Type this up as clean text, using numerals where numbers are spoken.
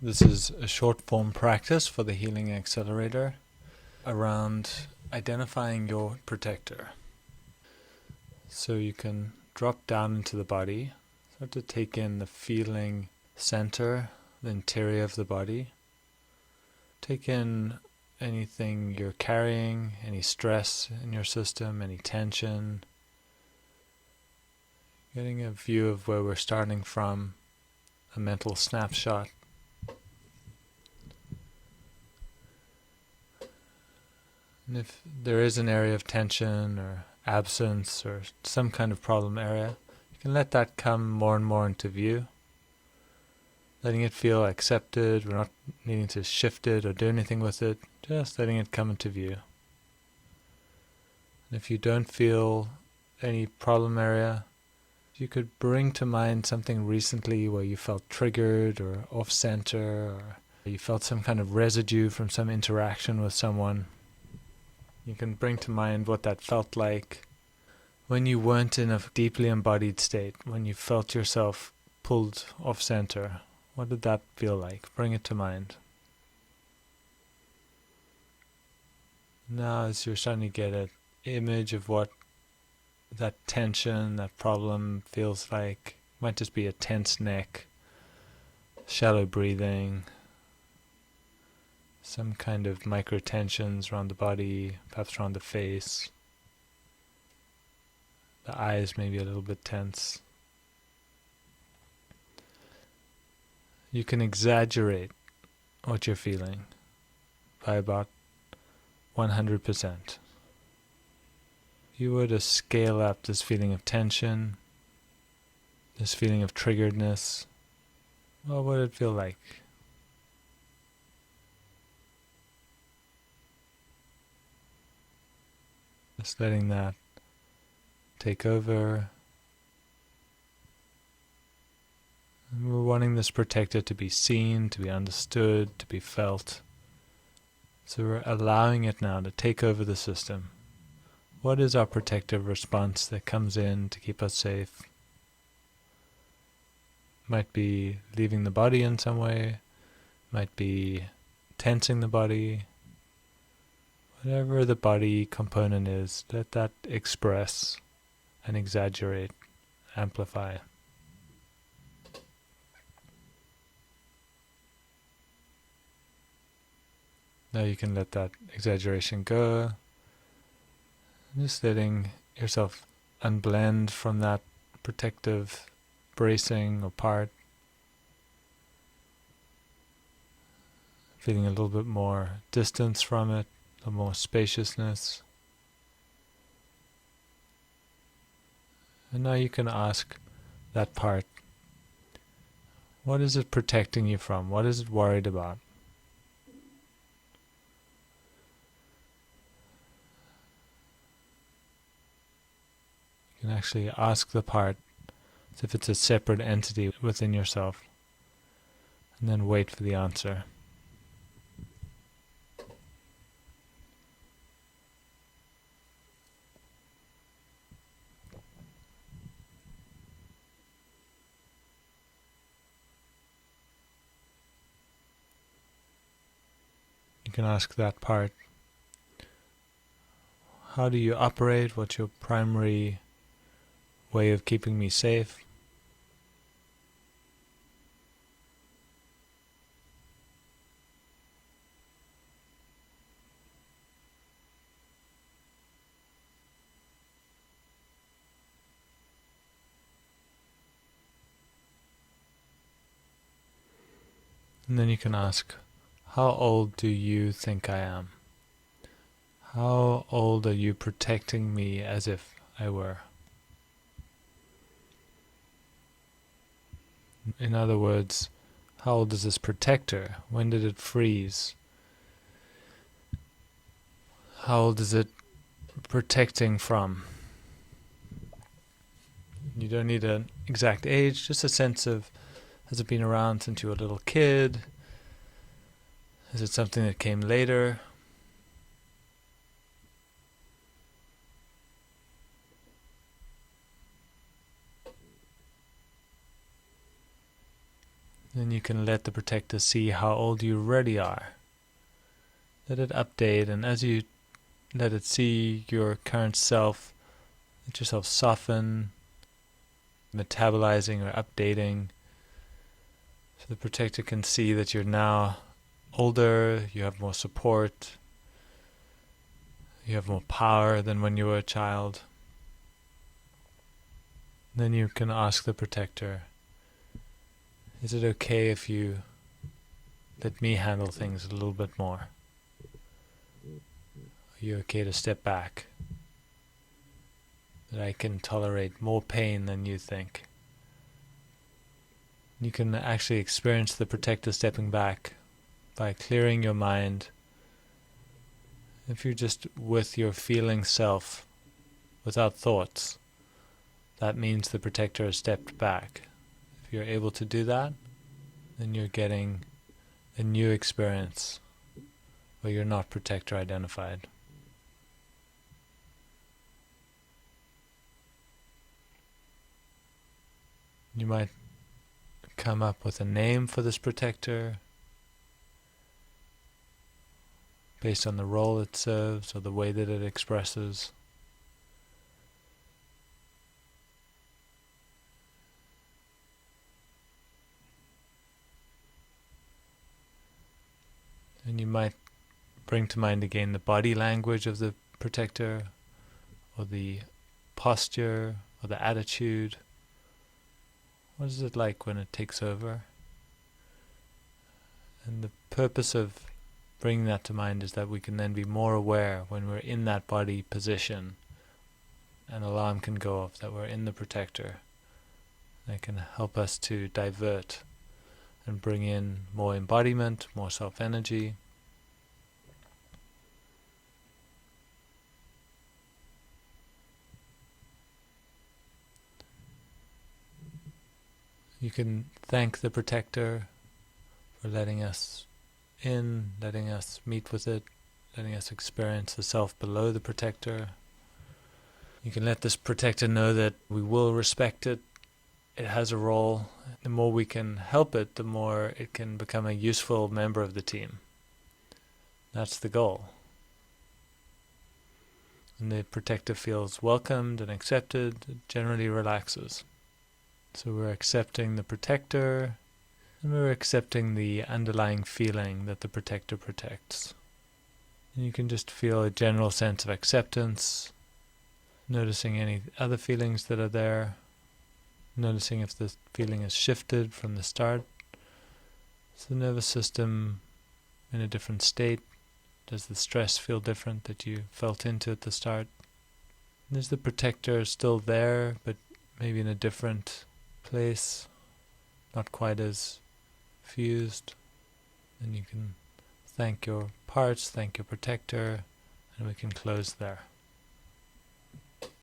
This is a short form practice for the Healing Accelerator around identifying your protector. So you can drop down into the body, start to take in the feeling center, the interior of the body. Take in anything you're carrying, any stress in your system, any tension. Getting a view of where we're starting from, a mental snapshot. And if there is an area of tension or absence or some kind of problem area, you can let that come more and more into view. Letting it feel accepted, we're not needing to shift it or do anything with it, just letting it come into view. And if you don't feel any problem area, you could bring to mind something recently where you felt triggered or off-center, or you felt some kind of residue from some interaction with someone. You can bring to mind what that felt like when you weren't in a deeply embodied state, when you felt yourself pulled off-center. What did that feel like? Bring it to mind. Now as you're starting to get an image of what that tension, that problem feels like, it might just be a tense neck, shallow breathing, some kind of micro tensions around the body, perhaps around the face. The eyes may be a little bit tense. You can exaggerate what you're feeling by about 100%. If you were to scale up this feeling of tension, this feeling of triggeredness, what would it feel like? Just letting that take over. And we're wanting this protector to be seen, to be understood, to be felt. So we're allowing it now to take over the system. What is our protective response that comes in to keep us safe? Might be leaving the body in some way, might be tensing the body. Whatever the body component is, let that express and exaggerate, amplify. Now you can let that exaggeration go. Just letting yourself unblend from that protective bracing or part. Feeling a little bit more distance from it, a little more spaciousness. And now you can ask that part, what is it protecting you from? What is it worried about? You can actually ask the part as if it's a separate entity within yourself, and then wait for the answer. You can ask that part, how do you operate? What's your primary way of keeping me safe? And then you can ask, how old do you think I am? How old are you protecting me as if I were? In other words, how old is this protector? When did it freeze? How old is it protecting from? You don't need an exact age, just a sense of, has it been around since you were a little kid? Is it something that came later? Then you can let the protector see how old you really are. Let it update, and as you let it see your current self, let yourself soften, metabolizing or updating, so the protector can see that you're now older, you have more support, you have more power than when you were a child. Then you can ask the protector, is it okay if you let me handle things a little bit more? Are you okay to step back? That I can tolerate more pain than you think. You can actually experience the protector stepping back by clearing your mind. If you're just with your feeling self, without thoughts, that means the protector has stepped back. If you're able to do that, then you're getting a new experience where you're not protector identified. You might come up with a name for this protector based on the role it serves or the way that it expresses. And you might bring to mind again the body language of the protector, or the posture, or the attitude. What is it like when it takes over? And the purpose of bringing that to mind is that we can then be more aware when we're in that body position. An alarm can go off that we're in the protector. That can help us to divert and bring in more embodiment, more self-energy. You can thank the protector for letting us in, letting us meet with it, letting us experience the self below the protector. You can let this protector know that we will respect it. It has a role. The more we can help it, the more it can become a useful member of the team. That's the goal. When the protector feels welcomed and accepted, it generally relaxes. So we're accepting the protector, and we're accepting the underlying feeling that the protector protects. And you can just feel a general sense of acceptance, noticing any other feelings that are there, noticing if the feeling has shifted from the start. Is the nervous system in a different state? Does the stress feel different that you felt into at the start? And is the protector still there, but maybe in a different place, not quite as fused? And you can thank your parts, thank your protector, and we can close there.